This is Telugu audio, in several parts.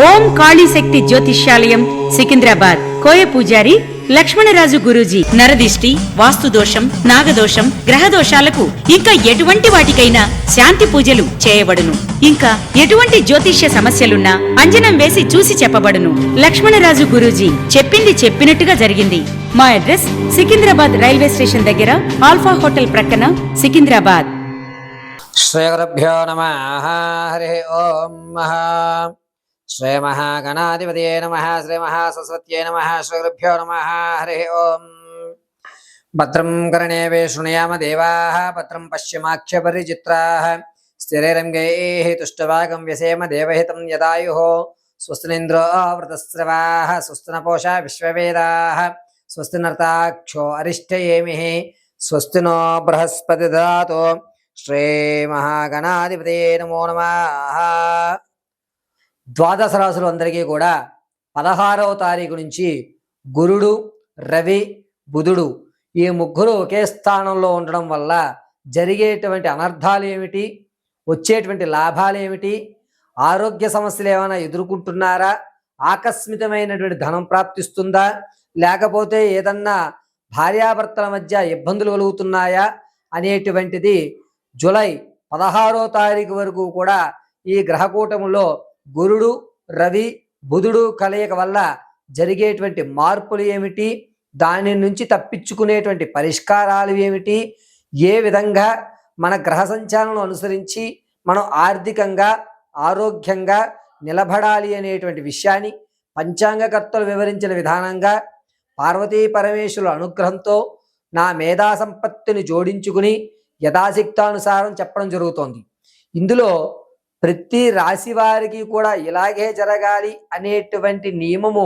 ఓం కాళీశక్తి జ్యోతిష్యాలయం సికింద్రాబాద్. కోయ పూజారి లక్ష్మణరాజు గురూజీ. నరదిష్టి, వాస్తుదోషం, నాగదోషం, గ్రహదోషాలకు ఇంకా ఎటువంటి వాటికైనా శాంతి పూజలు చేయబడును. ఇంకా ఎటువంటి జ్యోతిష్య సమస్యలున్నా అంజనం వేసి చూసి చెప్పబడును. లక్ష్మణరాజు గురూజీ చెప్పింది చెప్పినట్టుగా జరిగింది. మా అడ్రస్ సికింద్రాబాద్ రైల్వే స్టేషన్ దగ్గర, ఆల్ఫా హోటల్ ప్రక్కన, సికింద్రాబాద్. శ్రీ గురుభ్యో నమః. హరి ఓం. శ్రీ మహాగణాధిపతయే నమః. శ్రీ మహాసరస్వత్యై నమః. శ్రీ గురుభ్యో నమః. హరి ఓం. భద్రం కర్ణేభిः శృణుయామ దేవాः. భద్రం పశ్యమాక్షపరిచిత్రాः. స్థిరైరంగైః తుష్టవాగం వ్యసేమ దేవహితం యదాయుః. స్వస్తి ఇంద్రో వృతస్రవాः. స్వస్తి నపూషా విశ్వవేదాः. స్వస్తి నర్తాక్షో అరిష్టయేమిః. స్వస్తి నో బృహస్పతి దదాతు. శ్రీ మహాగణాధిపతయే నమో నమః. ద్వాదశ రాశులు అందరికీ కూడా 16వ తారీఖు నుంచి గురుడు, రవి, బుధుడు ఈ ముగ్గురు ఒకే స్థానంలో ఉండడం వల్ల జరిగేటువంటి అనర్థాలు ఏమిటి, వచ్చేటువంటి లాభాలు ఏమిటి, ఆరోగ్య సమస్యలు ఏమైనా ఎదుర్కొంటున్నారా, ఆకస్మికమైనటువంటి ధనం ప్రాప్తిస్తుందా, లేకపోతే ఏదన్నా భార్యాభర్తల మధ్య ఇబ్బందులు కలుగుతున్నాయా అనేటువంటిది జూలై 16వ తారీఖు వరకు కూడా ఈ గ్రహకూటములో గురుడు, రవి, బుధుడు కలయిక వల్ల జరిగేటువంటి మార్పులు ఏమిటి, దాని నుంచి తప్పించుకునేటువంటి పరిష్కారాలు ఏమిటి, ఏ విధంగా మన గ్రహ సంచాలను అనుసరించి మనం ఆర్థికంగా ఆరోగ్యంగా నిలబడాలి అనేటువంటి విషయాన్ని పంచాంగకర్తలు వివరించిన విధానంగా పార్వతీ పరమేశ్వరుల అనుగ్రహంతో నా మేధా సంపత్తిని జోడించుకుని యథాశక్తానుసారం చెప్పడం జరుగుతోంది. ఇందులో ప్రతి రాశి వారికి కూడా ఇలాగే జరగాలి అనేటువంటి నియమము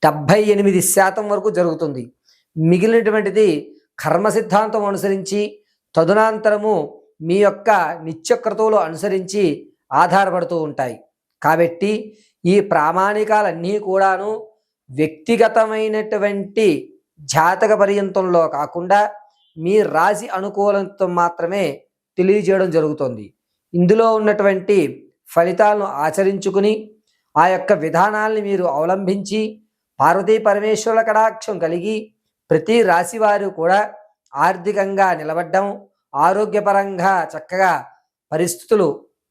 78% వరకు జరుగుతుంది. మిగిలినటువంటిది కర్మ సిద్ధాంతం అనుసరించి, తదునంతరము మీ యొక్క నిత్యక్రతువులు అనుసరించి ఆధారపడుతూ ఉంటాయి. కాబట్టి ఈ ప్రామాణికాలన్నీ కూడాను వ్యక్తిగతమైనటువంటి జాతక పర్యంతంలో కాకుండా మీ రాశి అనుకూలంతో మాత్రమే తెలియజేయడం జరుగుతుంది. ఇందులో ఉన్నటువంటి ఫలితాలను ఆచరించుకుని ఆ యొక్క విధానాల్ని మీరు అవలంబించి పార్వతీ పరమేశ్వరుల కటాక్షం కలిగి ప్రతి రాశి వారు కూడా ఆర్థికంగా నిలబడ్డం, ఆరోగ్యపరంగా చక్కగా పరిస్థితులు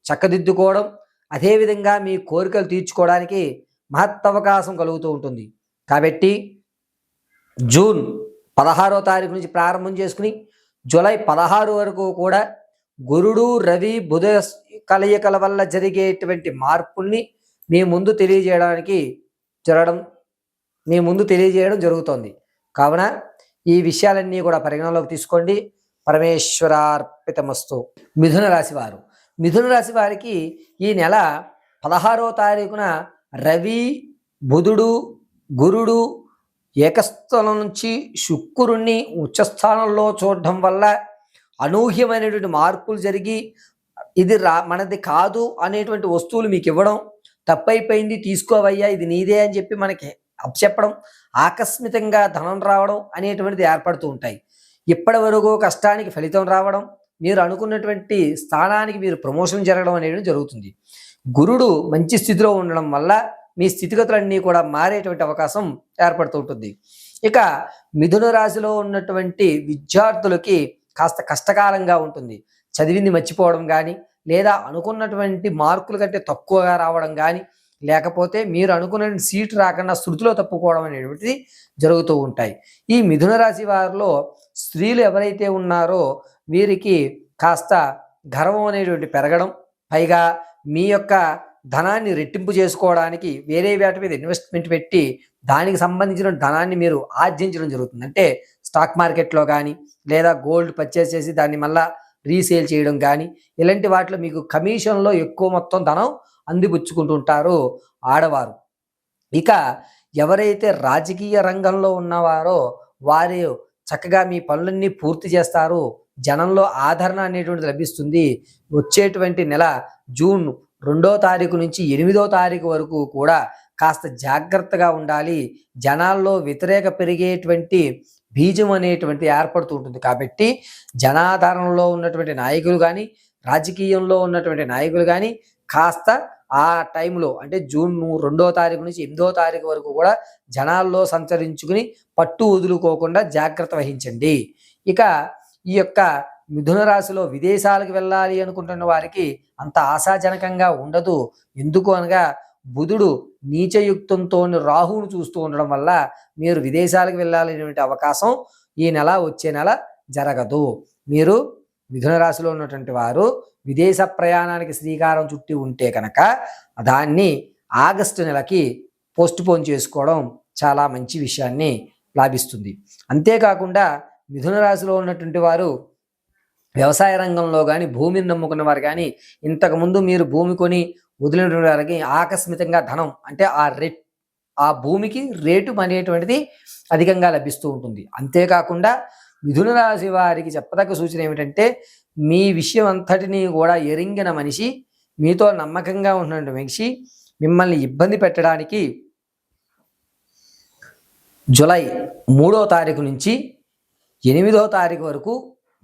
చక్కదిద్దుకోవడం, అదేవిధంగా మీ కోరికలు తీర్చుకోవడానికి మహత్తవకాశం కలుగుతూ ఉంటుంది. కాబట్టి జూన్ 16వ తారీఖు నుంచి ప్రారంభం చేసుకుని జూలై 16 వరకు కూడా గురుడు, రవి, బుధ కలయికల వల్ల జరిగేటువంటి మార్పుల్ని మీ ముందు తెలియజేయడం జరుగుతోంది. కావున ఈ విషయాలన్నీ కూడా పరిగణలోకి తీసుకోండి. పరమేశ్వరార్పితమస్తు. మిథున రాశి వారు, మిథున రాశి వారికి ఈ నెల 16వ తారీఖున రవి, బుధుడు, గురుడు ఏకస్థలం నుంచి శుక్రుణ్ణి ఉచ్చస్థానంలో చూడడం వల్ల అనూహ్యమైనటువంటి మార్పులు జరిగి ఇది మనది కాదు అనేటువంటి వస్తువులు మీకు ఇవ్వడం, తప్పైపోయింది తీసుకోవయ్యా ఇది నీదే అని చెప్పి మనకి అప్పచెప్పడం, ఆకస్మికంగా ధనం రావడం అనేటువంటిది ఏర్పడుతూ ఉంటాయి. ఇప్పటి వరకు కష్టానికి ఫలితం రావడం, మీరు అనుకున్నటువంటి స్థానానికి మీరు ప్రమోషన్ జరగడం అనేది జరుగుతుంది. గురుడు మంచి స్థితిలో ఉండడం వల్ల మీ స్థితిగతులన్నీ కూడా మారేటువంటి అవకాశం ఏర్పడుతూ ఉంటుంది. ఇక మిథున రాశిలో ఉన్నటువంటి విద్యార్థులకి కాస్త కష్టకాలంగా ఉంటుంది. చదివింది మర్చిపోవడం కానీ, లేదా అనుకున్నటువంటి మార్కుల కంటే తక్కువగా రావడం కానీ, లేకపోతే మీరు అనుకున్న సీటు రాకుండా శృతిలో తప్పుకోవడం అనేటువంటిది జరుగుతూ ఉంటాయి. ఈ మిథున రాశి వారిలో స్త్రీలు ఎవరైతే ఉన్నారో వీరికి కాస్త గర్వం అనేటువంటి పెరగడం, పైగా మీ యొక్క ధనాన్ని రెట్టింపు చేసుకోవడానికి వేరే వాటి మీద ఇన్వెస్ట్మెంట్ పెట్టి దానికి సంబంధించిన ధనాన్ని మీరు ఆర్జించడం జరుగుతుంది. అంటే స్టాక్ మార్కెట్లో కానీ, లేదా గోల్డ్ పర్చేస్ చేసి దాన్ని మళ్ళా రీసేల్ చేయడం కానీ, ఇలాంటి వాటిలో మీకు కమిషన్లో ఎక్కువ మొత్తం ధనం అందిపుచ్చుకుంటూ ఉంటారు ఆడవారు. ఇక ఎవరైతే రాజకీయ రంగంలో ఉన్నవారో వారు చక్కగా మీ పనులన్నీ పూర్తి చేస్తారు. జనంలో ఆదరణ అనేటువంటిది లభిస్తుంది. వచ్చేటువంటి నెల జూన్ 2వ తారీఖు నుంచి 8వ తారీఖు వరకు కూడా కాస్త జాగ్రత్తగా ఉండాలి. జనాల్లో వ్యతిరేక పెరిగేటువంటి బీజం అనేటువంటి ఏర్పడుతూ ఉంటుంది. కాబట్టి జనాధారణలో ఉన్నటువంటి నాయకులు కానీ, రాజకీయంలో ఉన్నటువంటి నాయకులు కానీ కాస్త ఆ టైంలో అంటే జూన్ 2వ తారీఖు నుంచి 8వ తారీఖు వరకు కూడా జనాల్లో సంచరించుకుని పట్టు వదులుకోకుండా జాగ్రత్త వహించండి. ఇక ఈ యొక్క మిథున రాశిలో విదేశాలకు వెళ్ళాలి అనుకుంటున్న వారికి అంత ఆశాజనకంగా ఉండదు. ఎందుకు అనగా బుధుడు నీచయుక్తంతో రాహువును చూస్తూ ఉండడం వల్ల మీరు విదేశాలకు వెళ్ళాలనేటువంటి అవకాశం ఈ నెల వచ్చే నెల జరగదు. మీరు మిథున రాశిలో ఉన్నటువంటి వారు విదేశ ప్రయాణానికి శ్రీకారం చుట్టి ఉంటే కనుక దాన్ని ఆగస్టు నెలకి పోస్ట్పోన్ చేసుకోవడం చాలా మంచి విషయాన్ని లాభిస్తుంది. అంతేకాకుండా మిథున రాశిలో ఉన్నటువంటి వారు వ్యవసాయ రంగంలో కానీ భూమిని నమ్ముకున్న వారు కానీ ఇంతకుముందు మీరు భూమి కొని వదిలినటువంటి వారికి ఆకస్మికంగా ధనం అంటే ఆ భూమికి రేటు అనేటువంటిది అధికంగా లభిస్తూ ఉంటుంది. అంతేకాకుండా మిథున రాశి వారికి చెప్పదగ్గ సూచన ఏమిటంటే మీ విషయం అంతటినీ కూడా ఎరింగిన మనిషి, మీతో నమ్మకంగా ఉన్నటువంటి మనిషి మిమ్మల్ని ఇబ్బంది పెట్టడానికి జూలై 3వ తారీఖు నుంచి 8వ తారీఖు వరకు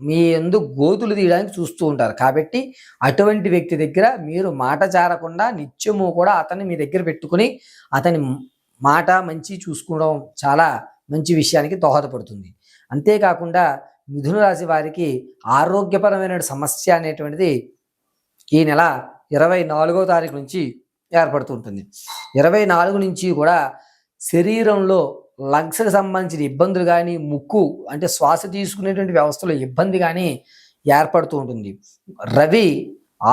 మీ యందు గోతులు తీయడానికి చూస్తూ ఉంటారు. కాబట్టి అటువంటి వ్యక్తి దగ్గర మీరు మాట జారకుండా నిత్యము కూడా అతన్ని మీ దగ్గర పెట్టుకుని అతని మాట మంచి చూసుకోవడం చాలా మంచి విషయానికి దోహదపడుతుంది. అంతేకాకుండా మిథున రాశి వారికి ఆరోగ్యపరమైన సమస్య అనేటువంటిది ఈ నెల 24వ తారీఖు నుంచి ఏర్పడుతూ ఉంటుంది. 24 నుంచి కూడా శరీరంలో లంగ్స్కి సంబంధించిన ఇబ్బందులు కానీ ముక్కు అంటే శ్వాస తీసుకునేటువంటి వ్యవస్థలో ఇబ్బంది కానీ ఏర్పడుతూ ఉంటుంది. రవి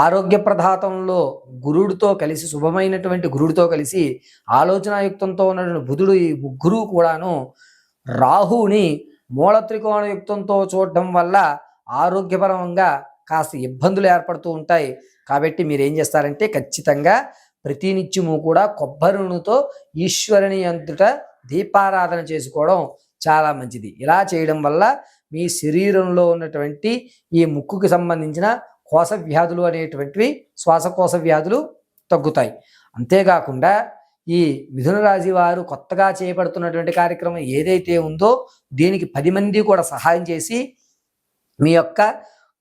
ఆరోగ్య ప్రదాతంలో గురుడితో కలిసి శుభమైనటువంటి గురుడితో కలిసి ఆలోచనాయుక్తంతో ఉన్నటువంటి బుధుడు ఈ ముగ్గురు కూడాను రాహుని మూల త్రికోణ యుక్తంతో చూడడం వల్ల ఆరోగ్యపరంగా కాస్త ఇబ్బందులు ఏర్పడుతూ ఉంటాయి. కాబట్టి మీరు ఏం చేస్తారంటే ఖచ్చితంగా ప్రతినిత్యము కూడా కొబ్బరి నూనెతో ఈశ్వరుని అంతట దీపారాధన చేసుకోవడం చాలా మంచిది. ఇలా చేయడం వల్ల మీ శరీరంలో ఉన్నటువంటి ఈ ముక్కుకి సంబంధించిన కోశ వ్యాధులు అనేటువంటివి శ్వాసకోశ వ్యాధులు తగ్గుతాయి. అంతేకాకుండా ఈ మిథున రాశి వారు కొత్తగా చేపడుతున్నటువంటి కార్యక్రమం ఏదైతే ఉందో దీనికి 10 మంది కూడా సహాయం చేసి మీ యొక్క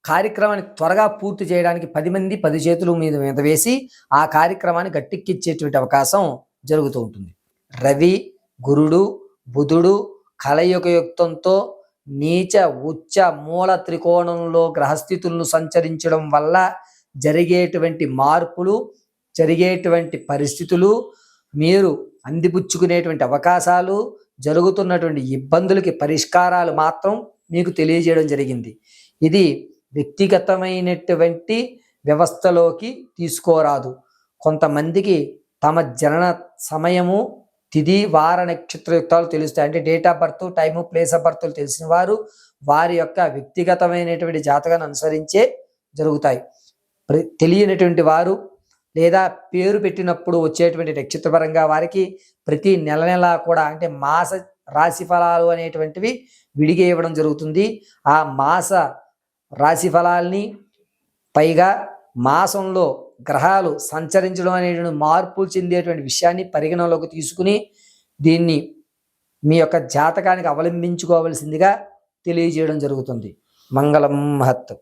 కార్యక్రమాన్ని త్వరగా పూర్తి చేయడానికి 10 మంది 10 చేతులు మీద వేసి ఆ కార్యక్రమాన్ని గట్టెక్కించేటువంటి అవకాశం జరుగుతూ ఉంటుంది. రవి గురుడు బుధుడు కలయుగయుక్తంతో నీచ ఉచ్చ మూల త్రికోణంలో గ్రహస్థితులను సంచరించడం వల్ల జరిగేటువంటి మార్పులు జరిగేటువంటి పరిస్థితులు మీరు అందిపుచ్చుకునేటువంటి అవకాశాలు జరుగుతున్నటువంటి ఇబ్బందులకి పరిష్కారాలు మాత్రం మీకు తెలియజేయడం జరిగింది. ఇది వ్యక్తిగతమైనటువంటి వ్యవస్థలోకి తీసుకోరాదు. కొంతమందికి తమ జనన సమయము తిథి వార నక్షత్రయుక్తాలు తెలుస్తాయి. అంటే date of birth time place of బర్త్లు తెలిసిన వారు వారి యొక్క వ్యక్తిగతమైనటువంటి జాతకాన్ని అనుసరించే జరుగుతాయి. తెలియనటువంటి వారు లేదా పేరు పెట్టినప్పుడు వచ్చేటువంటి నక్షత్రపరంగా వారికి ప్రతి నెల కూడా అంటే మాస రాశి ఫలాలు అనేటువంటివి విడిగా ఇవ్వడం జరుగుతుంది. ఆ మాస రాశి ఫలాల్ని పైగా మాసంలో గ్రహాలు సంచరించడం అనేటువంటి మార్పులు చెందేటువంటి విషయాన్ని పరిగణలోకి తీసుకుని దీన్ని మీ యొక్క జాతకానికి అవలంబించుకోవలసిందిగా తెలియజేయడం జరుగుతుంది. మంగళం మహత్.